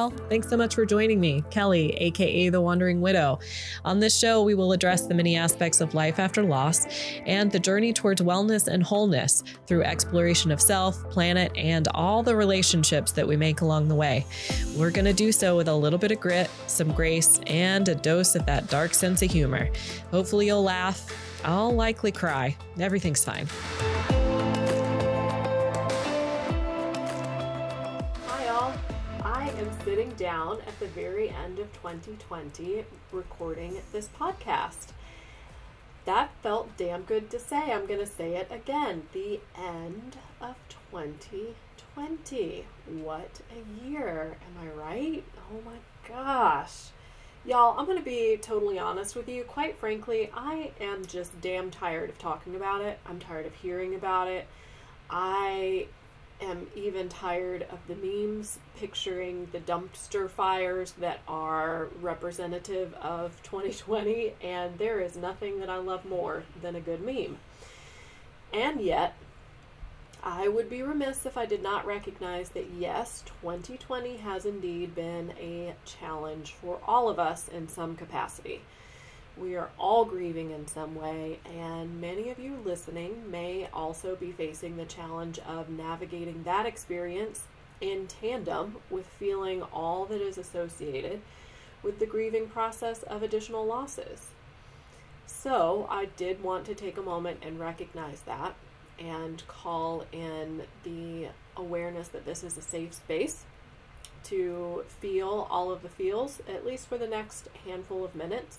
y'all. Thanks so much for joining me, Kelly, aka The Wandering Widow. On this show, we will address the many aspects of life after loss and the journey towards wellness and wholeness through exploration of self, planet, and all the relationships that we make along the way. We're going to do so with a little bit of grit, some grace, and a dose of that dark sense of humor. Hopefully you'll laugh. I'll likely cry. Everything's fine. I am sitting down at the very end of 2020 recording this podcast. That felt damn good to say. I'm going to say it again. The end of 2020. What a year. Am I right? Oh my gosh. Y'all, I'm going to be totally honest with you. Quite frankly, I am just damn tired of talking about it. I'm tired of hearing about it. I am even tired of the memes picturing the dumpster fires that are representative of 2020, and there is nothing that I love more than a good meme. And yet, I would be remiss if I did not recognize that yes, 2020 has indeed been a challenge for all of us in some capacity. We are all grieving in some way, and many of you listening may also be facing the challenge of navigating that experience in tandem with feeling all that is associated with the grieving process of additional losses. So I did want to take a moment and recognize that and call in the awareness that this is a safe space to feel all of the feels, at least for the next handful of minutes,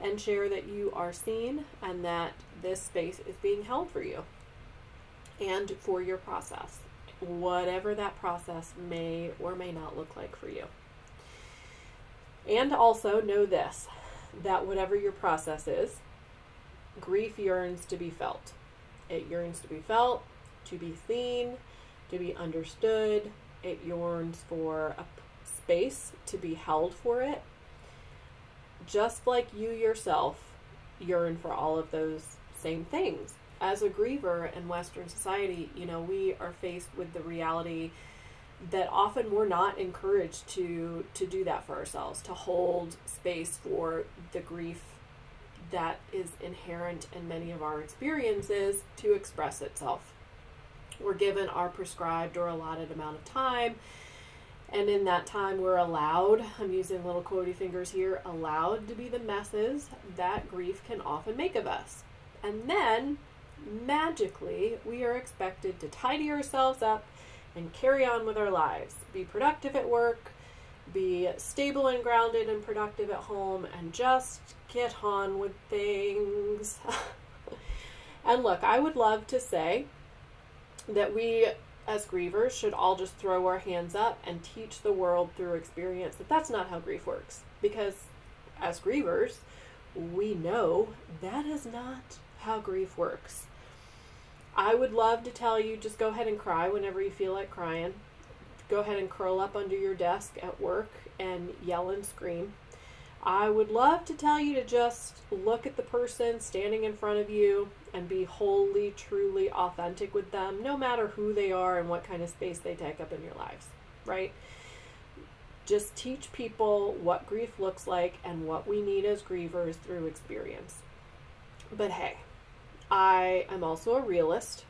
and share that you are seen and that this space is being held for you and for your process, whatever that process may or may not look like for you. And also know this, that whatever your process is, grief yearns to be felt. It yearns to be felt, to be seen, to be understood. It yearns for a space to be held for it. Just like you yourself yearn for all of those same things. As a griever in Western society, we are faced with the reality that often we're not encouraged to do that for ourselves, to hold space for the grief that is inherent in many of our experiences to express itself. We're given our prescribed or allotted amount of time, and in that time we're allowed, I'm using little quotey fingers here, allowed to be the messes that grief can often make of us. And then, magically, we are expected to tidy ourselves up and carry on with our lives, be productive at work, be stable and grounded and productive at home, and just get on with things. And look, I would love to say that we as grievers should all just throw our hands up and teach the world through experience that that's not how grief works. Because as grievers, we know that is not how grief works. I would love to tell you, just go ahead and cry whenever you feel like crying. Go ahead and curl up under your desk at work and yell and scream. I would love to tell you to just look at the person standing in front of you and be wholly, truly authentic with them, no matter who they are and what kind of space they take up in your lives, right? Just teach people what grief looks like and what we need as grievers through experience. But hey, I am also a realist.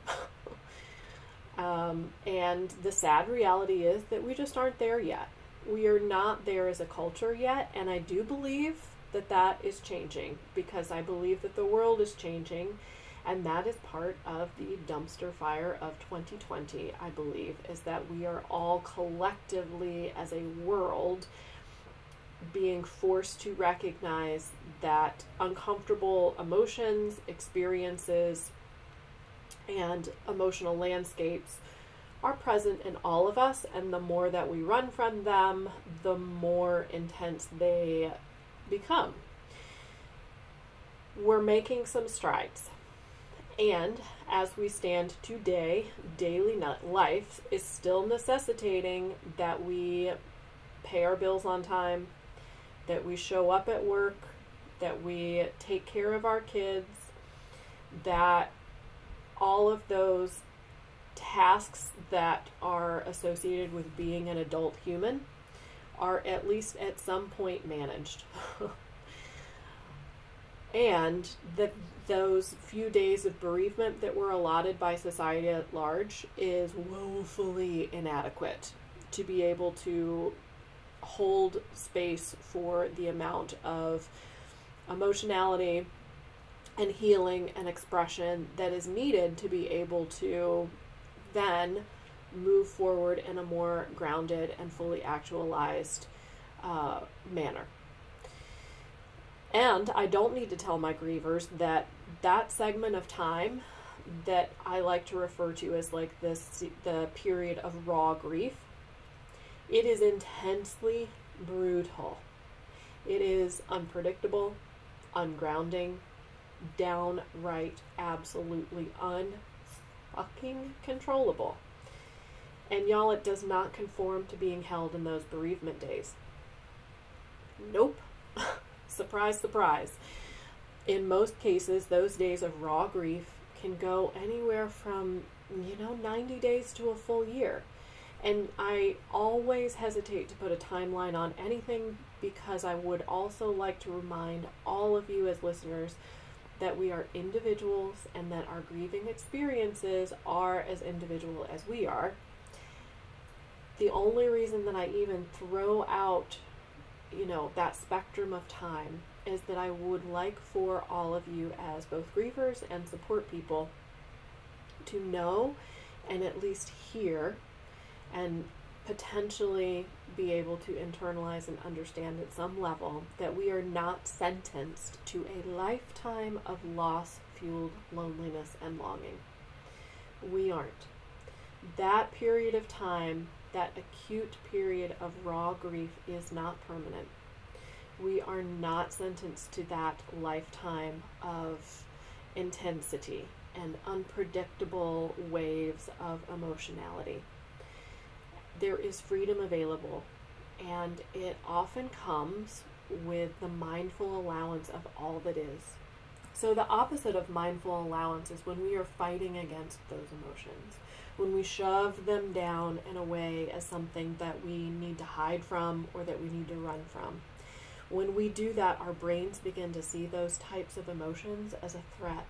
And the sad reality is that we just aren't there yet. We are not there as a culture yet, and I do believe that that is changing, because I believe that the world is changing, and that is part of the dumpster fire of 2020, I believe, is that we are all collectively as a world being forced to recognize that uncomfortable emotions, experiences, and emotional landscapes are present in all of us, and the more that we run from them, the more intense they become. We're making some strides, and as we stand today, daily life is still necessitating that we pay our bills on time, that we show up at work, that we take care of our kids, that all of those tasks that are associated with being an adult human are at least at some point managed. And that those few days of bereavement that were allotted by society at large is woefully inadequate to be able to hold space for the amount of emotionality and healing and expression that is needed to be able to then move forward in a more grounded and fully actualized manner. And I don't need to tell my grievers that that segment of time that I like to refer to as like the period of raw grief, it is intensely brutal. It is unpredictable, ungrounding, downright, absolutely unfucking controllable. And y'all, it does not conform to being held in those bereavement days. Nope. Surprise, surprise. In most cases, those days of raw grief can go anywhere from, 90 days to a full year. And I always hesitate to put a timeline on anything because I would also like to remind all of you as listeners that we are individuals and that our grieving experiences are as individual as we are. The only reason that I even throw out that spectrum of time is that I would like for all of you as both grievers and support people to know and at least hear and potentially be able to internalize and understand at some level that we are not sentenced to a lifetime of loss-fueled loneliness and longing. We aren't. That period of time, that acute period of raw grief, is not permanent. We are not sentenced to that lifetime of intensity and unpredictable waves of emotionality. There is freedom available, and it often comes with the mindful allowance of all that is. So the opposite of mindful allowance is when we are fighting against those emotions, when we shove them down and away as something that we need to hide from or that we need to run from. When we do that, our brains begin to see those types of emotions as a threat.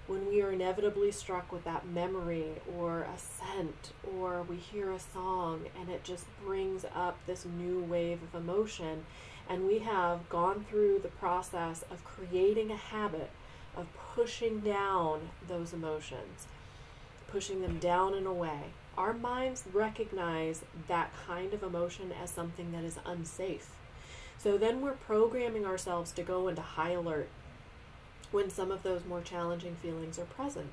When we are inevitably struck with that memory or a scent, or we hear a song and it just brings up this new wave of emotion, and we have gone through the process of creating a habit of pushing down those emotions, pushing them down and away, our minds recognize that kind of emotion as something that is unsafe. So then we're programming ourselves to go into high alert when some of those more challenging feelings are present.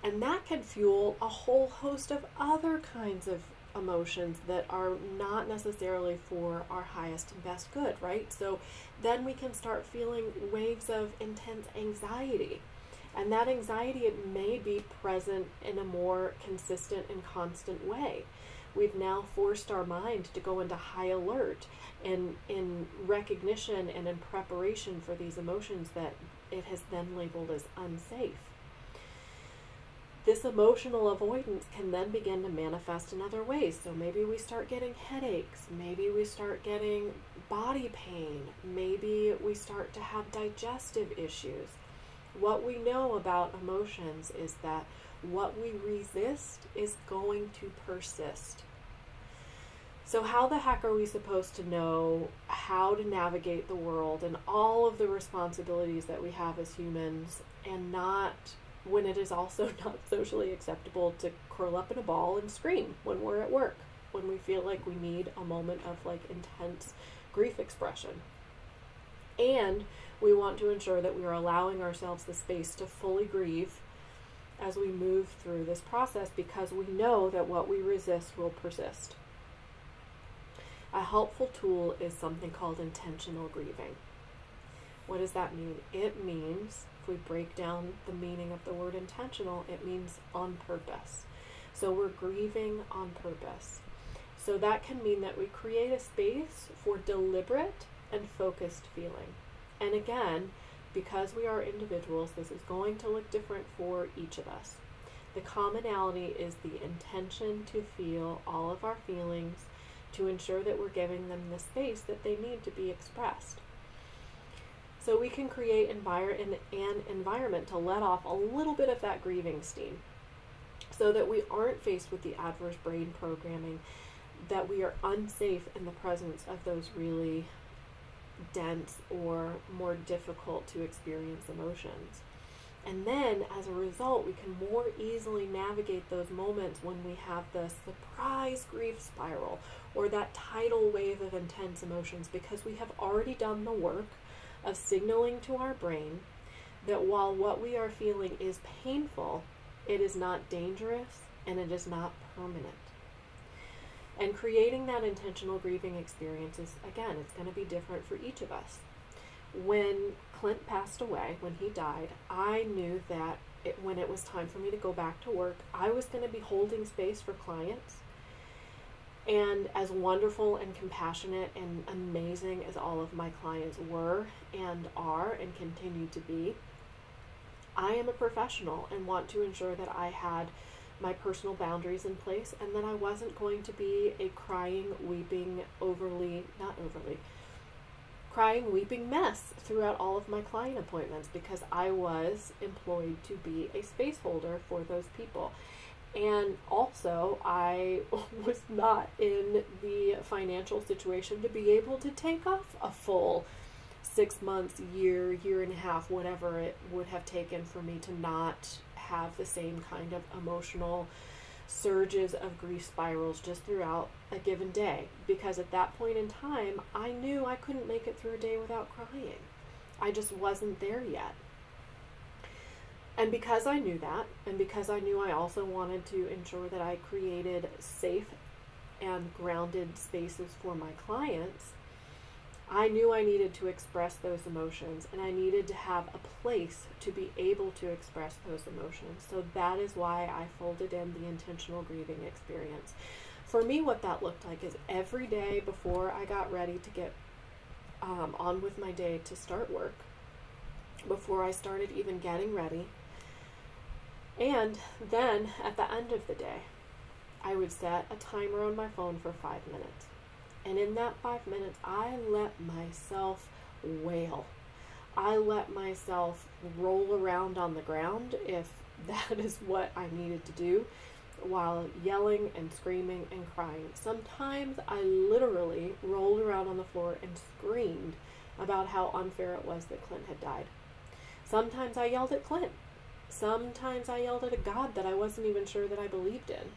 And that can fuel a whole host of other kinds of emotions that are not necessarily for our highest and best good, right? So then we can start feeling waves of intense anxiety. And that anxiety, it may be present in a more consistent and constant way. We've now forced our mind to go into high alert and in recognition and in preparation for these emotions that it has then labeled as unsafe. This emotional avoidance can then begin to manifest in other ways. So maybe we start getting headaches, maybe we start getting body pain, maybe we start to have digestive issues. What we know about emotions is that what we resist is going to persist. So how the heck are we supposed to know how to navigate the world and all of the responsibilities that we have as humans, and not when it is also not socially acceptable to curl up in a ball and scream when we're at work, when we feel like we need a moment of intense grief expression? And we want to ensure that we are allowing ourselves the space to fully grieve as we move through this process, because we know that what we resist will persist. A helpful tool is something called intentional grieving. What does that mean? It means, if we break down the meaning of the word intentional, it means on purpose. So we're grieving on purpose. So that can mean that we create a space for deliberate and focused feeling. And again, because we are individuals, this is going to look different for each of us. The commonality is the intention to feel all of our feelings, to ensure that we're giving them the space that they need to be expressed. So we can create an environment to let off a little bit of that grieving steam so that we aren't faced with the adverse brain programming, that we are unsafe in the presence of those really dense or more difficult to experience emotions. And then, as a result, we can more easily navigate those moments when we have the surprise grief spiral or that tidal wave of intense emotions, because we have already done the work of signaling to our brain that while what we are feeling is painful, it is not dangerous and it is not permanent. And creating that intentional grieving experience is, again, it's going to be different for each of us. When Clint passed away, when he died, I knew that when it was time for me to go back to work, I was going to be holding space for clients. And as wonderful and compassionate and amazing as all of my clients were and are and continue to be, I am a professional and want to ensure that I had my personal boundaries in place and that I wasn't going to be a crying, weeping mess throughout all of my client appointments, because I was employed to be a space holder for those people. And also, I was not in the financial situation to be able to take off a full 6 months, year and a half, whatever it would have taken for me to not have the same kind of emotional surges of grief spirals just throughout a given day. Because at that point in time, I knew I couldn't make it through a day without crying. I just wasn't there yet. And because I knew that, and because I knew I also wanted to ensure that I created safe and grounded spaces for my clients, I knew I needed to express those emotions, and I needed to have a place to be able to express those emotions. So that is why I folded in the intentional grieving experience. For me, what that looked like is every day before I got ready to get on with my day to start work, before I started even getting ready, and then at the end of the day, I would set a timer on my phone for 5 minutes. And in that 5 minutes, I let myself wail. I let myself roll around on the ground, if that is what I needed to do, while yelling and screaming and crying. Sometimes I literally rolled around on the floor and screamed about how unfair it was that Clint had died. Sometimes I yelled at Clint. Sometimes I yelled at a God that I wasn't even sure that I believed in.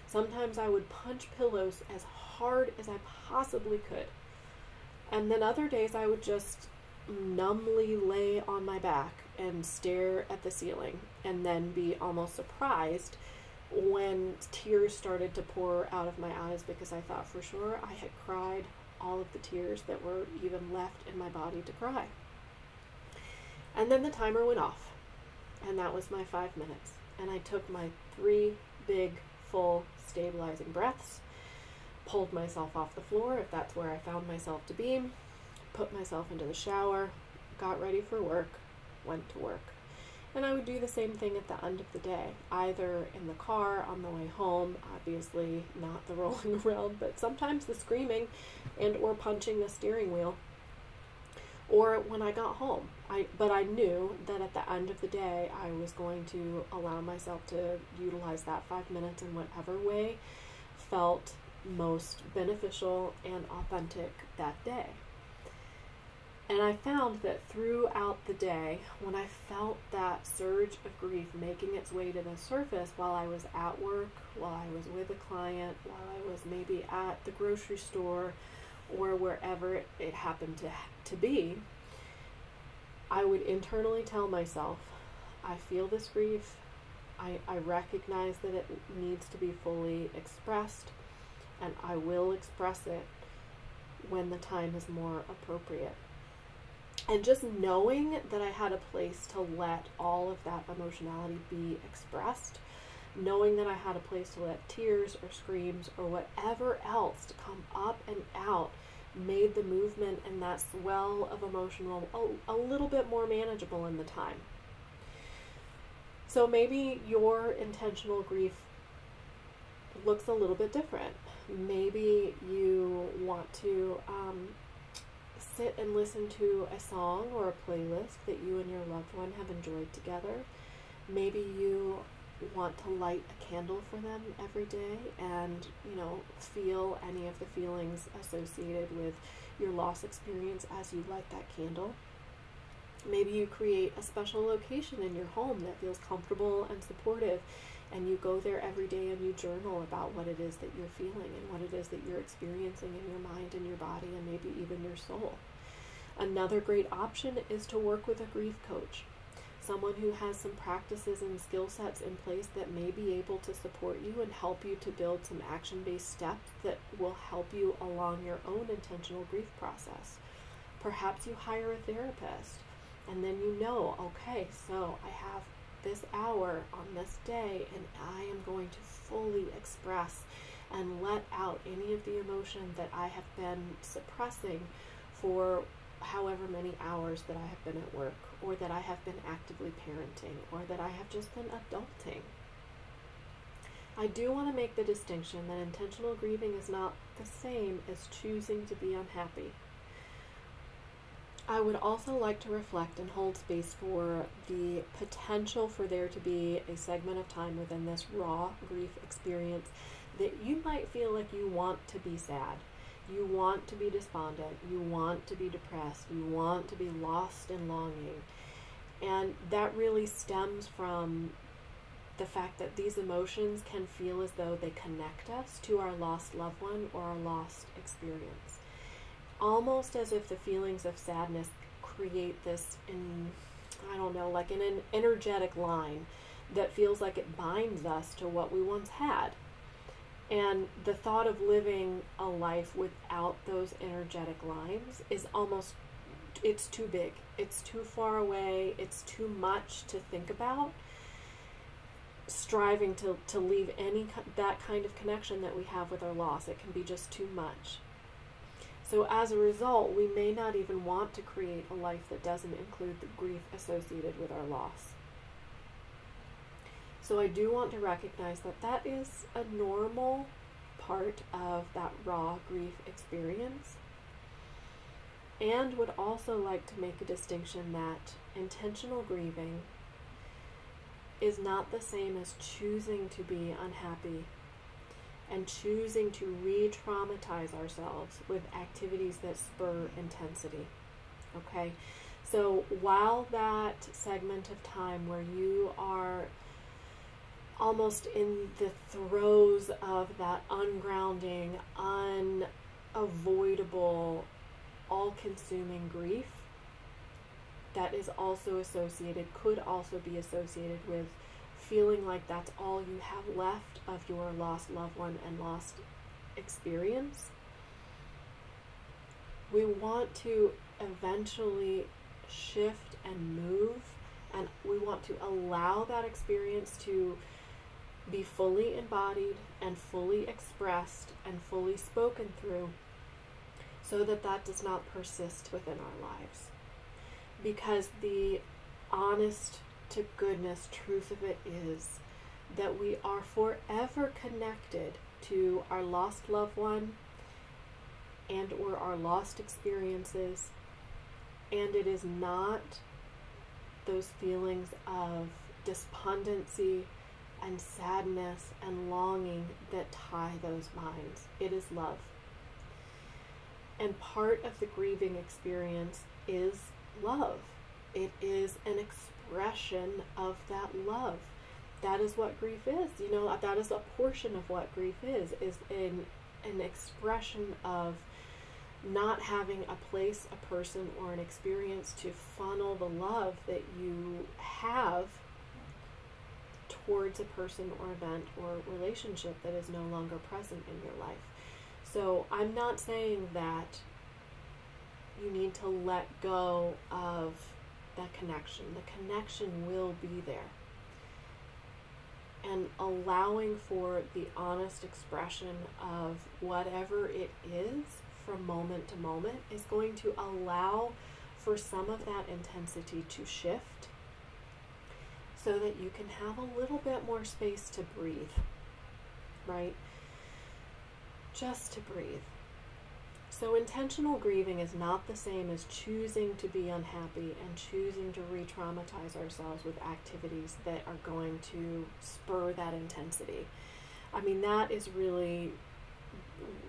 Sometimes I would punch pillows as hard as I possibly could. And then other days I would just numbly lay on my back and stare at the ceiling, and then be almost surprised when tears started to pour out of my eyes, because I thought for sure I had cried all of the tears that were even left in my body to cry. And then the timer went off. And that was my 5 minutes. And I took my 3 big, full, stabilizing breaths, pulled myself off the floor, if that's where I found myself to be, put myself into the shower, got ready for work, went to work. And I would do the same thing at the end of the day, either in the car, on the way home, obviously not the rolling around, but sometimes the screaming and or punching the steering wheel, or when I got home. But I knew that at the end of the day, I was going to allow myself to utilize that 5 minutes in whatever way felt most beneficial and authentic that day. And I found that throughout the day, when I felt that surge of grief making its way to the surface while I was at work, while I was with a client, while I was maybe at the grocery store, or wherever it happened to be, I would internally tell myself, I feel this grief, I recognize that it needs to be fully expressed, and I will express it when the time is more appropriate. And just knowing that I had a place to let all of that emotionality be expressed, knowing that I had a place to let tears or screams or whatever else to come up and out, made the movement and that swell of emotional a little bit more manageable in the time. So maybe your intentional grief looks a little bit different. Maybe you want to sit and listen to a song or a playlist that you and your loved one have enjoyed together. Maybe you want to light a candle for them every day and, feel any of the feelings associated with your loss experience as you light that candle. Maybe you create a special location in your home that feels comfortable and supportive, and you go there every day and you journal about what it is that you're feeling and what it is that you're experiencing in your mind and your body and maybe even your soul. Another great option is to work with a grief coach, someone who has some practices and skill sets in place that may be able to support you and help you to build some action-based steps that will help you along your own intentional grief process. Perhaps you hire a therapist, and then okay, so I have this hour on this day, and I am going to fully express and let out any of the emotion that I have been suppressing for however many hours that I have been at work, or that I have been actively parenting, or that I have just been adulting. I do want to make the distinction that intentional grieving is not the same as choosing to be unhappy. I would also like to reflect and hold space for the potential for there to be a segment of time within this raw grief experience that you might feel like you want to be sad, you want to be despondent, you want to be depressed, you want to be lost in longing. And that really stems from the fact that these emotions can feel as though they connect us to our lost loved one or our lost experience. Almost as if the feelings of sadness create this, like an energetic line that feels like it binds us to what we once had. And the thought of living a life without those energetic lines is it's too big. It's too far away. It's too much to think about. Striving to leave that kind of connection that we have with our loss, it can be just too much. So as a result, we may not even want to create a life that doesn't include the grief associated with our loss. So I do want to recognize that is a normal part of that raw grief experience, and would also like to make a distinction that intentional grieving is not the same as choosing to be unhappy and choosing to re-traumatize ourselves with activities that spur intensity. Okay? So while that segment of time where you are almost in the throes of that ungrounding, unavoidable, all-consuming grief, that is also could also be associated with feeling like that's all you have left of your lost loved one and lost experience. We want to eventually shift and move, and we want to allow that experience to be fully embodied and fully expressed and fully spoken through, so that does not persist within our lives. Because the honest to goodness truth of it is that we are forever connected to our lost loved one and or our lost experiences, and it is not those feelings of despondency and sadness and longing that tie those minds. It is love. And part of the grieving experience is love. It is an expression of that love. That is what grief is. That is a portion of what grief is an expression of not having a place, a person, or an experience to funnel the love that you have towards a person or event or relationship that is no longer present in your life. So I'm not saying that you need to let go of that connection. The connection will be there. And allowing for the honest expression of whatever it is from moment to moment is going to allow for some of that intensity to shift so that you can have a little bit more space to breathe. right? Just to breathe. So intentional grieving is not the same as choosing to be unhappy and choosing to re-traumatize ourselves with activities that are going to spur that intensity. I mean, that is really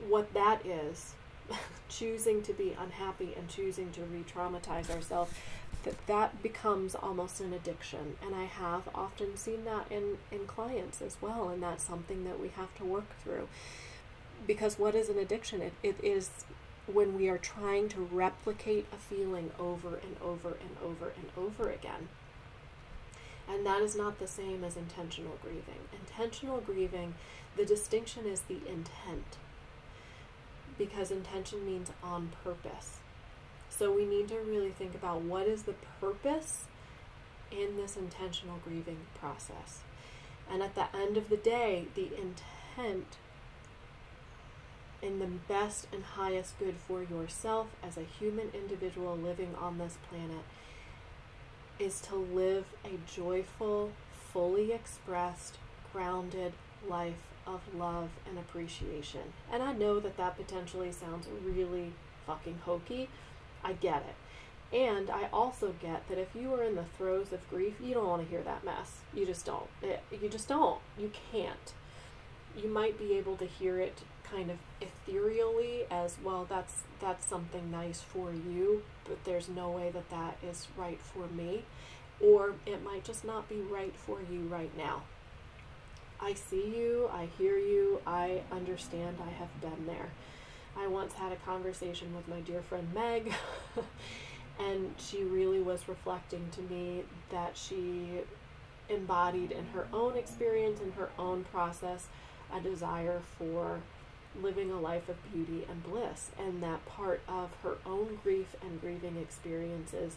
what that is. Choosing to be unhappy and choosing to re-traumatize ourselves, that becomes almost an addiction. And I have often seen that in clients as well, and that's something that we have to work through. Because what is an addiction? It is when we are trying to replicate a feeling over and over and over and over again. And that is not the same as intentional grieving. Intentional grieving, the distinction is the intent. Because intention means on purpose. So we need to really think about what is the purpose in this intentional grieving process. And at the end of the day, the intent in the best and highest good for yourself as a human individual living on this planet is to live a joyful, fully expressed, grounded life of love and appreciation. And I know that that potentially sounds really fucking hokey. I get it. And I also get that if you are in the throes of grief, you don't want to hear that mess. You just don't. You just don't. You can't. You might be able to hear it kind of ethereally as, well, that's something nice for you, but there's no way that that is right for me. Or it might just not be right for you right now. I see you, I hear you, I understand, I have been there. I once had a conversation with my dear friend Meg, and she really was reflecting to me that she embodied in her own experience, in her own process, a desire for living a life of beauty and bliss, and that part of her own grief and grieving experiences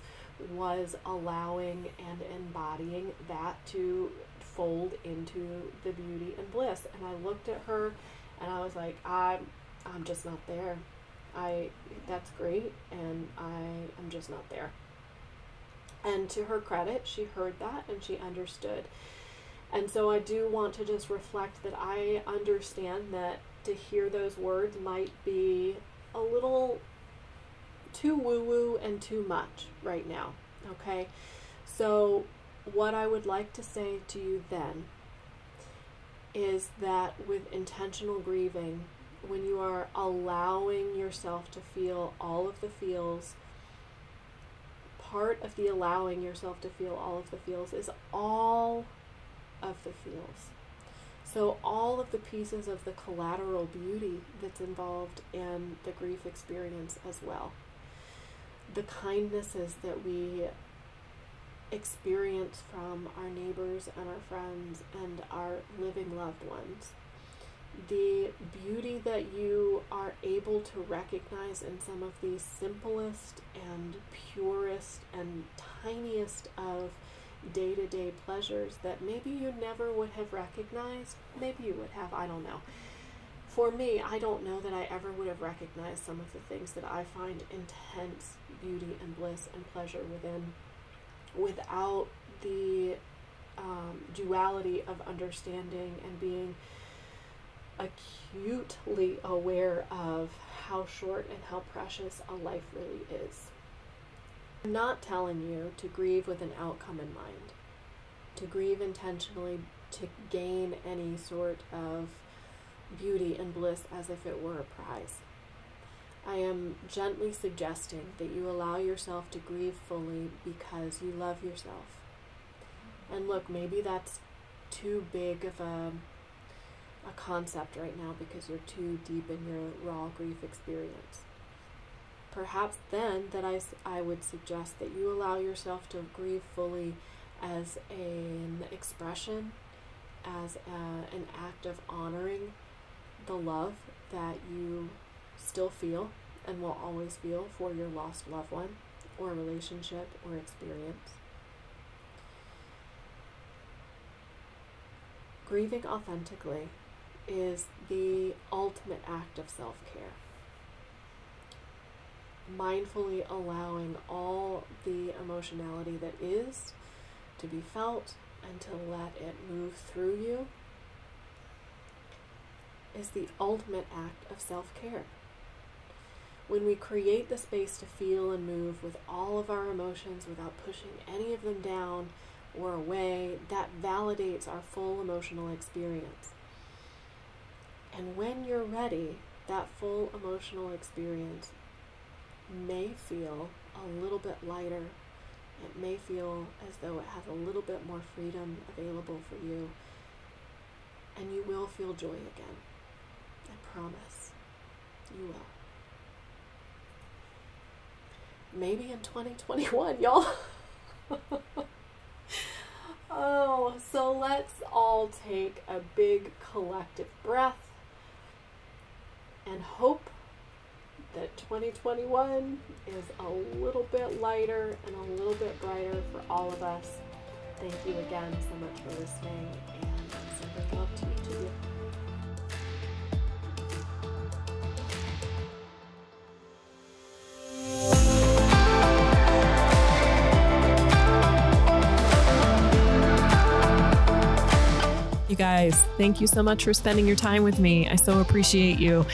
was allowing and embodying that to fold into the beauty and bliss. And I looked at her and I was like, I'm just not there. That's great, and I am just not there. And to her credit, she heard that and she understood. And so I do want to just reflect that I understand that to hear those words might be a little too woo-woo and too much right now, okay? So what I would like to say to you then is that with intentional grieving, when you are allowing yourself to feel all of the feels, part of the allowing yourself to feel all of the feels is all of the feels. So all of the pieces of the collateral beauty that's involved in the grief experience as well. The kindnesses that we experience from our neighbors and our friends and our living loved ones. The beauty that you are able to recognize in some of the simplest and purest and tiniest of day-to-day pleasures that maybe you never would have recognized. Maybe you would have, I don't know. For me, I don't know that I ever would have recognized some of the things that I find intense beauty and bliss and pleasure within without the duality of understanding and being acutely aware of how short and how precious a life really is. I'm not telling you to grieve with an outcome in mind, to grieve intentionally to gain any sort of beauty and bliss as if it were a prize. I am gently suggesting that you allow yourself to grieve fully because you love yourself. And look, maybe that's too big of a concept right now because you're too deep in your raw grief experience. Perhaps then that I would suggest that you allow yourself to grieve fully as an expression, as an act of honoring the love that you still feel and will always feel for your lost loved one or relationship or experience. Grieving authentically is the ultimate act of self-care. Mindfully allowing all the emotionality that is to be felt and to let it move through you is the ultimate act of self-care. When we create the space to feel and move with all of our emotions without pushing any of them down or away, that validates our full emotional experience. And when you're ready, that full emotional experience may feel a little bit lighter. It may feel as though it has a little bit more freedom available for you. And you will feel joy again. I promise. You will. Maybe in 2021, y'all. Oh, so let's all take a big collective breath and hope that 2021 is a little bit lighter and a little bit brighter for all of us. Thank you again so much for listening, and sending love to each of you. You guys, thank you so much for spending your time with me. I so appreciate you.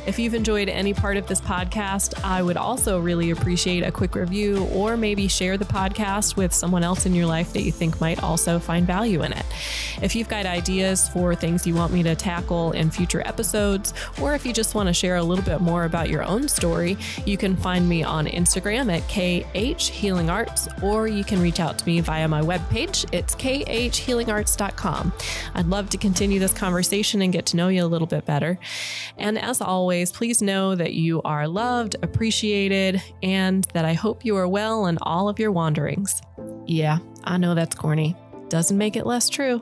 If you've enjoyed any part of this podcast, I would also really appreciate a quick review, or maybe share the podcast with someone else in your life that you think might also find value in it. If you've got ideas for things you want me to tackle in future episodes, or if you just want to share a little bit more about your own story, you can find me on Instagram at khhealingarts, or you can reach out to me via my webpage. It's khhealingarts.com. I'd love to continue this conversation and get to know you a little bit better. And as always, please know that you are loved, appreciated, and that I hope you are well in all of your wanderings. Yeah, I know that's corny. Doesn't make it less true.